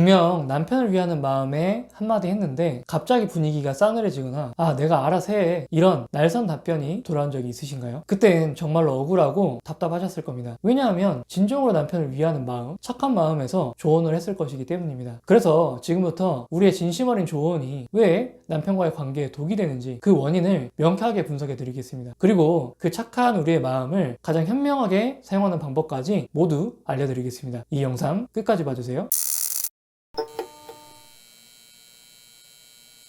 분명 남편을 위하는 마음에 한마디 했는데 갑자기 분위기가 싸늘해지거나 내가 알아서 해 이런 날선 답변이 돌아온 적이 있으신가요? 그땐 정말로 억울하고 답답하셨을 겁니다. 왜냐하면 진정으로 남편을 위하는 마음, 착한 마음에서 조언을 했을 것이기 때문입니다. 그래서 지금부터 우리의 진심 어린 조언이 왜 남편과의 관계에 독이 되는지 그 원인을 명쾌하게 분석해 드리겠습니다. 그리고 그 착한 우리의 마음을 가장 현명하게 사용하는 방법까지 모두 알려드리겠습니다. 이 영상 끝까지 봐주세요.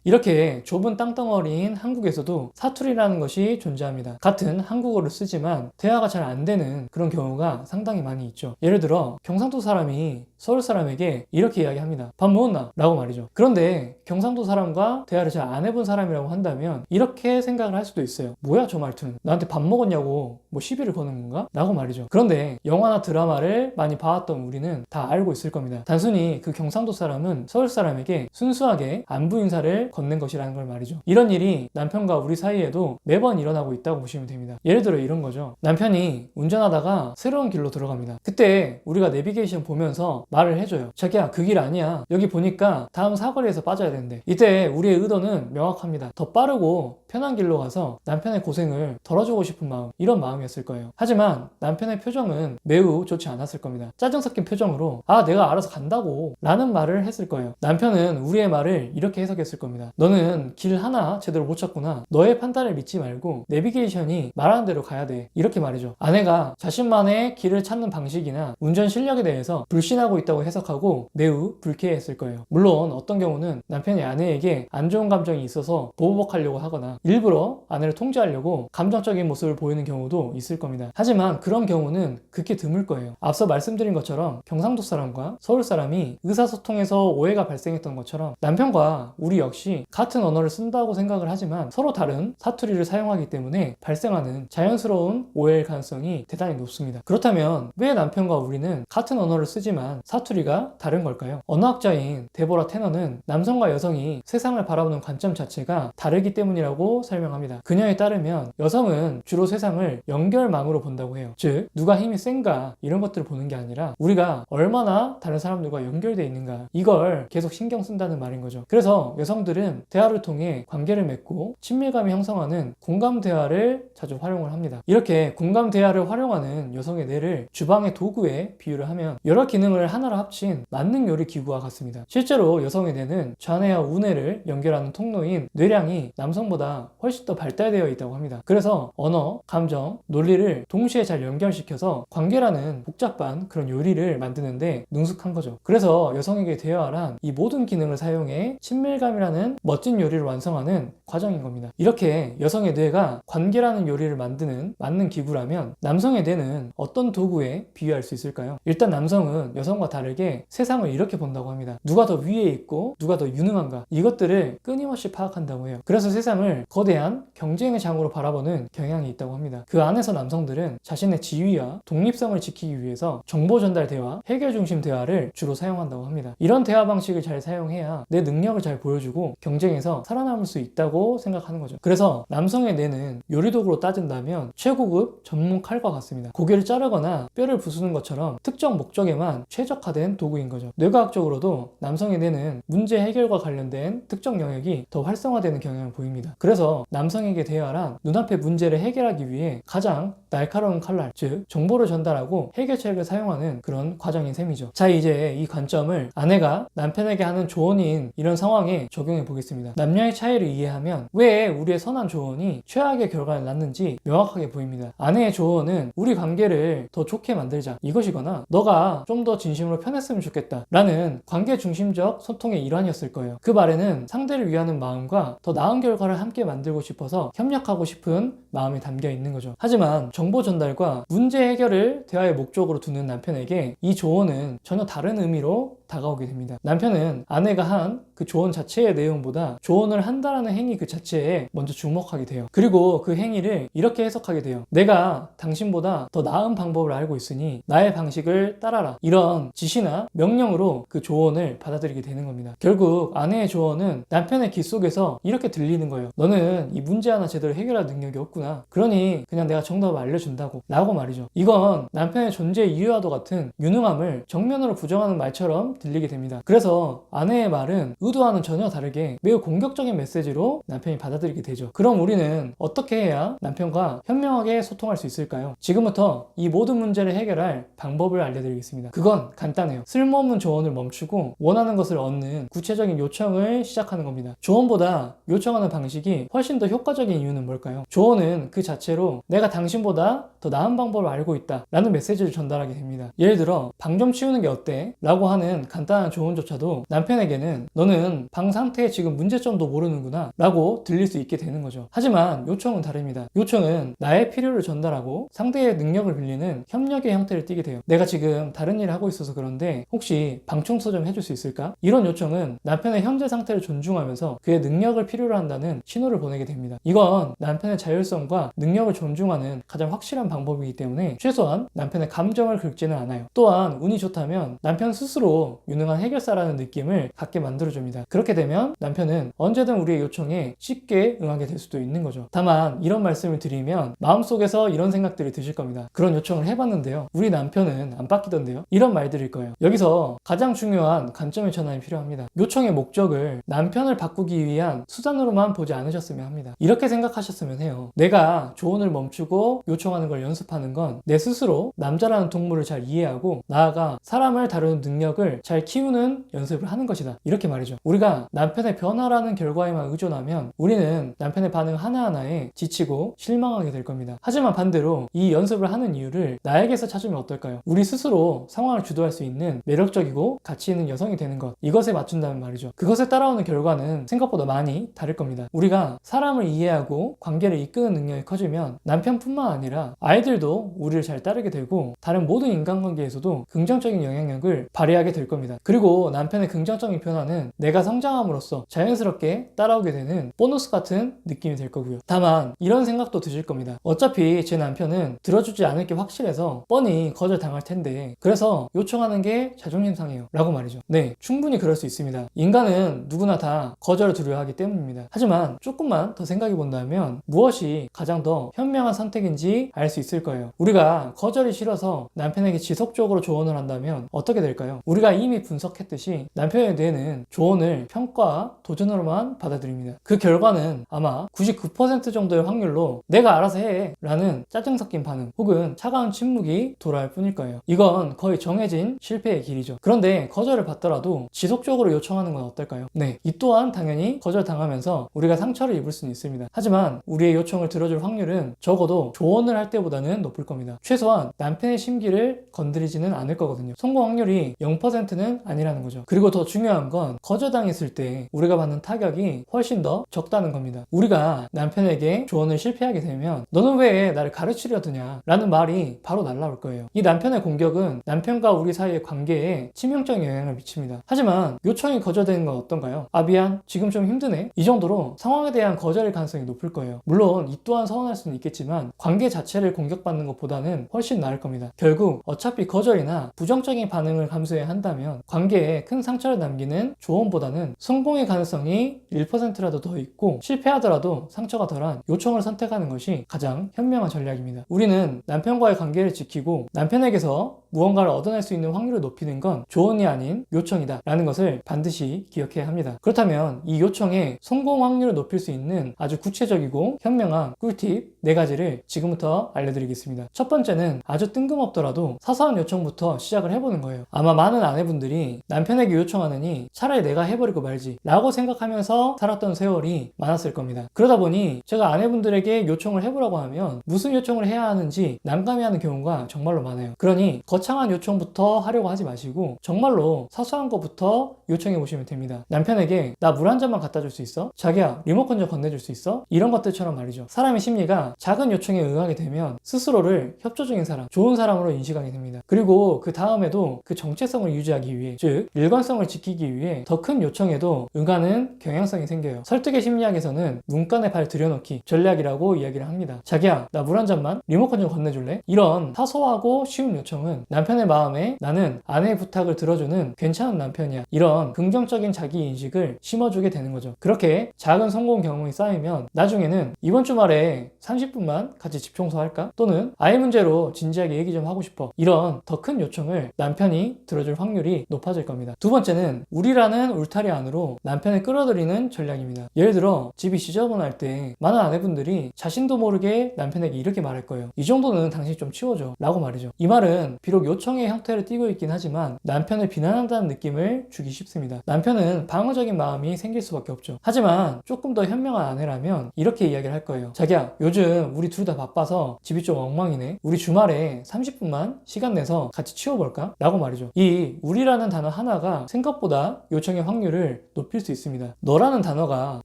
이렇게 좁은 땅덩어리인 한국에서도 사투리라는 것이 존재합니다. 같은 한국어를 쓰지만 대화가 잘 안 되는 그런 경우가 상당히 많이 있죠. 예를 들어 경상도 사람이 서울 사람에게 이렇게 이야기합니다. 밥 먹었나? 라고 말이죠. 그런데 경상도 사람과 대화를 잘 안 해본 사람이라고 한다면 이렇게 생각을 할 수도 있어요. 뭐야 저 말투는? 나한테 밥 먹었냐고 뭐 시비를 거는 건가? 라고 말이죠. 그런데 영화나 드라마를 많이 봐왔던 우리는 다 알고 있을 겁니다. 단순히 그 경상도 사람은 서울 사람에게 순수하게 안부 인사를 건넨 것이라는 걸 말이죠. 이런 일이 남편과 우리 사이에도 매번 일어나고 있다고 보시면 됩니다. 예를 들어 이런 거죠. 남편이 운전하다가 새로운 길로 들어갑니다. 그때 우리가 내비게이션 보면서 말을 해줘요. 자기야 그 길 아니야. 여기 보니까 다음 사거리에서 빠져야 되는데. 이때 우리의 의도는 명확합니다. 더 빠르고 편한 길로 가서 남편의 고생을 덜어주고 싶은 마음, 이런 마음이었을 거예요. 하지만 남편의 표정은 매우 좋지 않았을 겁니다. 짜증 섞인 표정으로 내가 알아서 간다고 라는 말을 했을 거예요. 남편은 우리의 말을 이렇게 해석했을 겁니다. 너는 길 하나 제대로 못 찾구나. 너의 판단을 믿지 말고 내비게이션이 말하는 대로 가야 돼. 이렇게 말이죠. 아내가 자신만의 길을 찾는 방식이나 운전 실력에 대해서 불신하고 있다고 해석하고 매우 불쾌했을 거예요. 물론 어떤 경우는 남편이 아내에게 안 좋은 감정이 있어서 보복하려고 하거나 일부러 아내를 통제하려고 감정적인 모습을 보이는 경우도 있을 겁니다. 하지만 그런 경우는 극히 드물 거예요. 앞서 말씀드린 것처럼 경상도 사람과 서울 사람이 의사소통에서 오해가 발생했던 것처럼 남편과 우리 역시 같은 언어를 쓴다고 생각을 하지만 서로 다른 사투리를 사용하기 때문에 발생하는 자연스러운 오해일 가능성이 대단히 높습니다. 그렇다면 왜 남편과 우리는 같은 언어를 쓰지만 사투리가 다른 걸까요? 언어학자인 데보라 테너는 남성과 여성이 세상을 바라보는 관점 자체가 다르기 때문이라고 설명합니다. 그녀에 따르면 여성은 주로 세상을 연결망으로 본다고 해요. 즉 누가 힘이 센가 이런 것들을 보는 게 아니라 우리가 얼마나 다른 사람들과 연결되어 있는가 이걸 계속 신경 쓴다는 말인 거죠. 그래서 여성들은 대화를 통해 관계를 맺고 친밀감이 형성하는 공감 대화를 자주 활용을 합니다. 이렇게 공감 대화를 활용하는 여성의 뇌를 주방의 도구에 비유를 하면 여러 기능을 하나로 합친 만능 요리 기구와 같습니다. 실제로 여성의 뇌는 좌뇌와 우뇌를 연결하는 통로인 뇌량이 남성보다 훨씬 더 발달되어 있다고 합니다. 그래서 언어, 감정, 논리를 동시에 잘 연결시켜서 관계라는 복잡한 그런 요리를 만드는데 능숙한 거죠. 그래서 여성에게 대화란 이 모든 기능을 사용해 친밀감이라는 멋진 요리를 완성하는 과정인 겁니다. 이렇게 여성의 뇌가 관계라는 요리를 만드는 만능 기구라면 남성의 뇌는 어떤 도구에 비유할 수 있을까요? 일단 남성은 여성과 다르게 세상을 이렇게 본다고 합니다. 누가 더 위에 있고 누가 더 유능한가 이것들을 끊임없이 파악한다고 해요. 그래서 세상을 거대한 경쟁의 장으로 바라보는 경향이 있다고 합니다. 그 안에서 남성들은 자신의 지위와 독립성을 지키기 위해서 정보 전달 대화, 해결 중심 대화를 주로 사용한다고 합니다. 이런 대화 방식을 잘 사용해야 내 능력을 잘 보여주고 경쟁에서 살아남을 수 있다고 생각하는 거죠. 그래서 남성의 뇌는 요리도구로 따진다면 최고급 전문 칼과 같습니다. 고기를 자르거나 뼈를 부수는 것처럼 특정 목적에만 최적화된 도구인 거죠. 뇌과학적으로도 남성의 뇌는 문제 해결과 관련된 특정 영역이 더 활성화되는 경향을 보입니다. 그래서 남성에게 대화란 눈앞의 문제를 해결하기 위해 가장 날카로운 칼날, 즉 정보를 전달하고 해결책을 사용하는 그런 과정인 셈이죠. 자, 이제 이 관점을 아내가 남편에게 하는 조언인 이런 상황에 적용해 보겠습니다. 남녀의 차이를 이해하면 왜 우리의 선한 조언이 최악의 결과를 낳는지 명확하게 보입니다. 아내의 조언은 우리 관계를 더 좋게 만들자 이것이거나 너가 좀 더 진심으로 편했으면 좋겠다 라는 관계 중심적 소통의 일환이었을 거예요. 그 말에는 상대를 위하는 마음과 더 나은 결과를 함께 만들고 싶어서 협력하고 싶은 마음이 담겨 있는 거죠. 하지만 정보 전달과 문제 해결을 대화의 목적으로 두는 남편에게 이 조언은 전혀 다른 의미로 다가오게 됩니다. 남편은 아내가 한 그 조언 자체의 내용보다 조언을 한다라는 행위 그 자체에 먼저 주목하게 돼요. 그리고 그 행위를 이렇게 해석하게 돼요. 내가 당신보다 더 나은 방법을 알고 있으니 나의 방식을 따라라. 이런 지시나 명령으로 그 조언을 받아들이게 되는 겁니다. 결국 아내의 조언은 남편의 귀 속에서 이렇게 들리는 거예요. 너는 이 문제 하나 제대로 해결할 능력이 없구나. 있구나. 그러니 그냥 내가 정답을 알려준다고 라고 말이죠. 이건 남편의 존재 이유와도 같은 유능함을 정면으로 부정하는 말처럼 들리게 됩니다. 그래서 아내의 말은 의도와는 전혀 다르게 매우 공격적인 메시지로 남편이 받아들이게 되죠. 그럼 우리는 어떻게 해야 남편과 현명하게 소통할 수 있을까요? 지금부터 이 모든 문제를 해결할 방법을 알려드리겠습니다. 그건 간단해요. 쓸모없는 조언을 멈추고 원하는 것을 얻는 구체적인 요청을 시작하는 겁니다. 조언보다 요청하는 방식이 훨씬 더 효과적인 이유는 뭘까요? 조언은 그 자체로 내가 당신보다 더 나은 방법을 알고 있다 라는 메시지를 전달하게 됩니다. 예를 들어 방 좀 치우는 게 어때? 라고 하는 간단한 조언조차도 남편에게는 너는 방 상태에 지금 문제점도 모르는구나 라고 들릴 수 있게 되는 거죠. 하지만 요청은 다릅니다. 요청은 나의 필요를 전달하고 상대의 능력을 빌리는 협력의 형태를 띠게 돼요. 내가 지금 다른 일을 하고 있어서 그런데 혹시 방 청소 좀 해줄 수 있을까? 이런 요청은 남편의 현재 상태를 존중하면서 그의 능력을 필요로 한다는 신호를 보내게 됩니다. 이건 남편의 자율성과 능력을 존중하는 가장 확실한 방법이기 때문에 최소한 남편의 감정을 긁지는 않아요. 또한 운이 좋다면 남편 스스로 유능한 해결사라는 느낌을 갖게 만들어줍니다. 그렇게 되면 남편은 언제든 우리의 요청에 쉽게 응하게 될 수도 있는 거죠. 다만 이런 말씀을 드리면 마음속에서 이런 생각들이 드실 겁니다. 그런 요청을 해봤는데요. 우리 남편은 안 바뀌던데요? 이런 말들일 거예요. 여기서 가장 중요한 관점의 전환이 필요합니다. 요청의 목적을 남편을 바꾸기 위한 수단으로만 보지 않으셨으면 합니다. 이렇게 생각하셨으면 해요. 내가 조언을 멈추고 요청하는 걸 연습하는 건 내 스스로 남자라는 동물을 잘 이해하고 나아가 사람을 다루는 능력을 잘 키우는 연습을 하는 것이다. 이렇게 말이죠. 우리가 남편의 변화라는 결과에만 의존하면 우리는 남편의 반응 하나하나에 지치고 실망하게 될 겁니다. 하지만 반대로 이 연습을 하는 이유를 나에게서 찾으면 어떨까요? 우리 스스로 상황을 주도할 수 있는 매력적이고 가치 있는 여성이 되는 것, 이것에 맞춘다면 말이죠. 그것에 따라오는 결과는 생각보다 많이 다를 겁니다. 우리가 사람을 이해하고 관계를 이끄는 능력이 커지면 남편뿐만 아니라 아이들도 우리를 잘 따르게 되고 다른 모든 인간관계에서도 긍정적인 영향력을 발휘하게 될 겁니다. 그리고 남편의 긍정적인 변화는 내가 성장함으로써 자연스럽게 따라오게 되는 보너스 같은 느낌이 될 거고요. 다만 이런 생각도 드실 겁니다. 어차피 제 남편은 들어주지 않을 게 확실해서 뻔히 거절당할 텐데 그래서 요청하는 게 자존심 상해요 라고 말이죠. 네, 충분히 그럴 수 있습니다. 인간은 누구나 다 거절을 두려워하기 때문입니다. 하지만 조금만 더 생각해 본다면 무엇이 가장 더 현명한 선택인지 알 수 있을 거예요. 우리가 거절이 싫어서 남편에게 지속적으로 조언을 한다면 어떻게 될까요? 우리가 이미 분석했듯이 남편의 뇌는 조언을 평가와 도전으로만 받아들입니다. 그 결과는 아마 99% 정도의 확률로 내가 알아서 해 라는 짜증 섞인 반응 혹은 차가운 침묵이 돌아올 뿐일 거예요. 이건 거의 정해진 실패의 길이죠. 그런데 거절을 받더라도 지속적으로 요청하는 건 어떨까요? 네, 이 또한 당연히 거절당하면서 우리가 상처를 입을 수는 있습니다. 하지만 우리의 요청을 들어줄 확률은 적어도 조언을 할 때보다는 높을 겁니다. 최소한 남편의 심기를 건드리지는 않을 거거든요. 성공 확률이 0%는 아니라는 거죠. 그리고 더 중요한 건 거절당했을 때 우리가 받는 타격이 훨씬 더 적다는 겁니다. 우리가 남편에게 조언을 실패하게 되면 너는 왜 나를 가르치려 드냐 라는 말이 바로 날라올 거예요. 이 남편의 공격은 남편과 우리 사이의 관계에 치명적인 영향을 미칩니다. 하지만 요청이 거절되는 건 어떤가요? 아 미안 지금 좀 힘드네 이 정도로 상황에 대한 거절일 가능성이 높을 거예요. 물론 이 또한 서운할 수는 있겠지만 관계 자체를 공격받는 것보다는 훨씬 나을 겁니다. 결국 어차피 거절이나 부정적인 반응을 감수해야 한다면 관계에 큰 상처를 남기는 조언보다는 성공의 가능성이 1%라도 더 있고 실패하더라도 상처가 덜한 요청을 선택하는 것이 가장 현명한 전략입니다. 우리는 남편과의 관계를 지키고 남편에게서 무언가를 얻어낼 수 있는 확률을 높이는 건 조언이 아닌 요청이다 라는 것을 반드시 기억해야 합니다. 그렇다면 이 요청의 성공 확률을 높일 수 있는 아주 구체적이고 현명한 꿀팁 4가지를 지금부터 알려드리겠습니다. 첫 번째는 아주 뜬금없더라도 사소한 요청부터 시작을 해보는 거예요. 아마 많은 아내분들이 남편에게 요청하느니 차라리 내가 해버리고 말지 라고 생각하면서 살았던 세월이 많았을 겁니다. 그러다 보니 제가 아내분들에게 요청을 해보라고 하면 무슨 요청을 해야 하는지 난감해하는 경우가 정말로 많아요. 그러니 거창한 요청부터 하려고 하지 마시고 정말로 사소한 것부터 요청해 보시면 됩니다. 남편에게 나 물 한 잔만 갖다 줄 수 있어? 자기야 리모컨 좀 건네줄 수 있어? 이런 것들처럼 말이죠. 사람의 심리가 작은 요청에 응하게 되면 스스로를 협조적인 사람, 좋은 사람으로 인식하게 됩니다. 그리고 그 다음에도 그 정체성을 유지하기 위해 즉 일관성을 지키기 위해 더 큰 요청에도 응하는 경향성이 생겨요. 설득의 심리학에서는 문간에 발 들여놓기 전략이라고 이야기를 합니다. 자기야 나 물 한 잔만 리모컨 좀 건네줄래? 이런 사소하고 쉬운 요청은 남편의 마음에 나는 아내의 부탁을 들어주는 괜찮은 남편이야 이런 긍정적인 자기인식을 심어주게 되는 거죠. 그렇게 작은 성공 경험이 쌓이면 나중에는 이번 주 말에 주말에 30분만 같이 집 청소할까? 또는 아이 문제로 진지하게 얘기 좀 하고 싶어. 이런 더 큰 요청을 남편이 들어줄 확률이 높아질 겁니다. 두 번째는 우리라는 울타리 안으로 남편을 끌어들이는 전략입니다. 예를 들어 집이 지저분할 때 많은 아내분들이 자신도 모르게 남편에게 이렇게 말할 거예요. 이 정도는 당신이 좀 치워줘 라고 말이죠. 이 말은 비록 요청의 형태를 띠고 있긴 하지만 남편을 비난한다는 느낌을 주기 쉽습니다. 남편은 방어적인 마음이 생길 수밖에 없죠. 하지만 조금 더 현명한 아내라면 이렇게 이야기를 할 거예요. 자기야, 요즘 우리 둘 다 바빠서 집이 좀 엉망이네. 우리 주말에 30분만 시간 내서 같이 치워볼까? 라고 말이죠. 이 우리라는 단어 하나가 생각보다 요청의 확률을 높일 수 있습니다. 너라는 단어가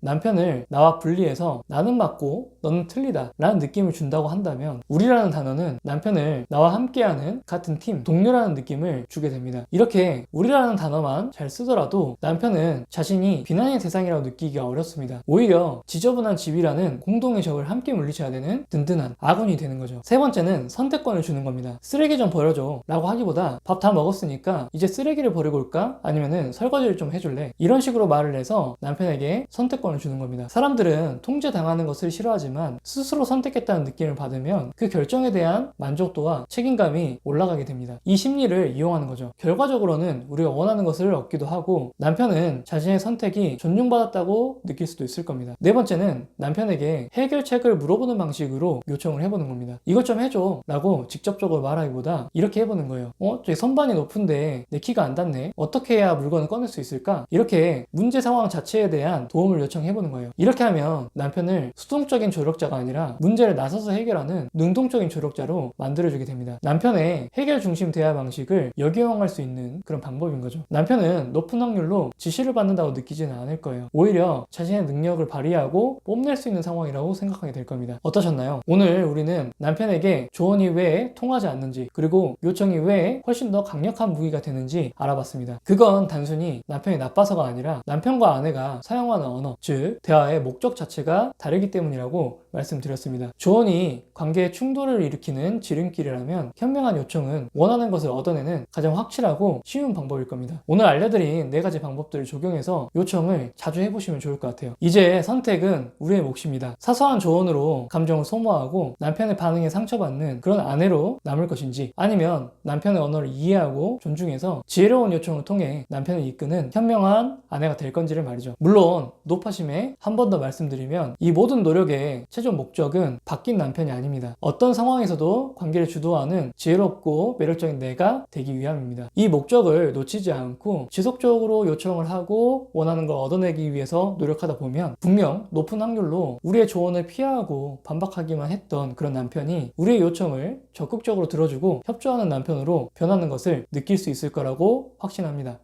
남편을 나와 분리해서 나는 맞고 너는 틀리다 라는 느낌을 준다고 한다면 우리라는 단어는 남편을 나와 함께하는 같은 팀, 동료라는 느낌을 주게 됩니다. 이렇게 우리라는 단어만 잘 쓰더라도 남편은 자신이 비난의 대상이라고 느끼기가 어렵습니다. 오히려 지저분한 집이라는 공동의 적을 함께 물리쳐야 되는 든든한 아군이 되는 거죠. 세 번째는 선택권을 주는 겁니다. 쓰레기 좀 버려줘 라고 하기보다 밥 다 먹었으니까 이제 쓰레기를 버리고 올까? 아니면은 설거지를 좀 해줄래? 이런 식으로 말을 해서 남편에게 선택권을 주는 겁니다. 사람들은 통제당하는 것을 싫어하지만 스스로 선택했다는 느낌을 받으면 그 결정에 대한 만족도와 책임감이 올라가게 됩니다. 이 심리를 이용하는 거죠. 결과적으로는 우리가 원하는 것을 얻기도 하고 남편은 자신의 선택이 존중받았다고 느낄 수도 있을 겁니다. 네 번째는 남편에게 해결책을 물어보는 방식으로 요청을 해보는 겁니다. 이것 좀 해줘 라고 직접적으로 말하기보다 이렇게 해보는 거예요. 저기 선반이 높은데 내 키가 안 닿네. 어떻게 해야 물건을 꺼낼 수 있을까? 이렇게 문제 상황 자체에 대한 도움을 요청해보는 거예요. 이렇게 하면 남편을 수동적인 조력자가 아니라 문제를 나서서 해결하는 능동적인 조력자로 만들어주게 됩니다. 남편의 해결 중심 대화 방식을 역이용할 수 있는 그런 방법인 거죠. 남편은 높은 확률로 지시를 받는다고 느끼지는 않을 거예요. 오히려 자신의 능력을 발휘하고 뽐낼 수 있는 상황이라고 생각하게 될 겁니다. 어떠셨나요? 오늘 우리는 남편에게 조언이 왜 통하지 않는지, 그리고 요청이 왜 훨씬 더 강력한 무기가 되는지 알아봤습니다. 그건 단순히 남편이 나빠서가 아니라 남편과 아내가 사용하는 언어, 즉 대화의 목적 자체가 다르기 때문이라고 말씀드렸습니다. 조언이 관계의 충돌을 일으키는 지름길이라면 현명한 요청은 원하는 것을 얻어내는 가장 확실하고 쉬운 방법일 겁니다. 오늘 알려드린 4가지 방법들을 적용해서 요청을 자주 해보시면 좋을 것 같아요. 이제 선택은 우리의 몫입니다. 사소한 조언으로 감정을 소모하고 남편의 반응에 상처받는 그런 아내로 남을 것인지, 아니면 남편의 언어를 이해하고 존중해서 지혜로운 요청을 통해 남편을 이끄는 현명한 아내가 될 건지를 말이죠. 물론 높아심에 한 번 더 말씀드리면 이 모든 노력의 최종 목적은 바뀐 남편이 아닙니다. 어떤 상황에서도 관계를 주도하는 지혜롭고 매력적인 내가 되기 위함입니다. 이 목적을 놓치지 않고 지속적으로 요청을 하고 원하는 걸 얻어내기 위해서 노력하다 보면 분명 높은 확률로 우리의 조언을 피하고 반박하기만 했던 그런 남편이 우리의 요청을 적극적으로 들어주고 협조하는 남편으로 변하는 것을 느낄 수 있을 거라고 확신합니다.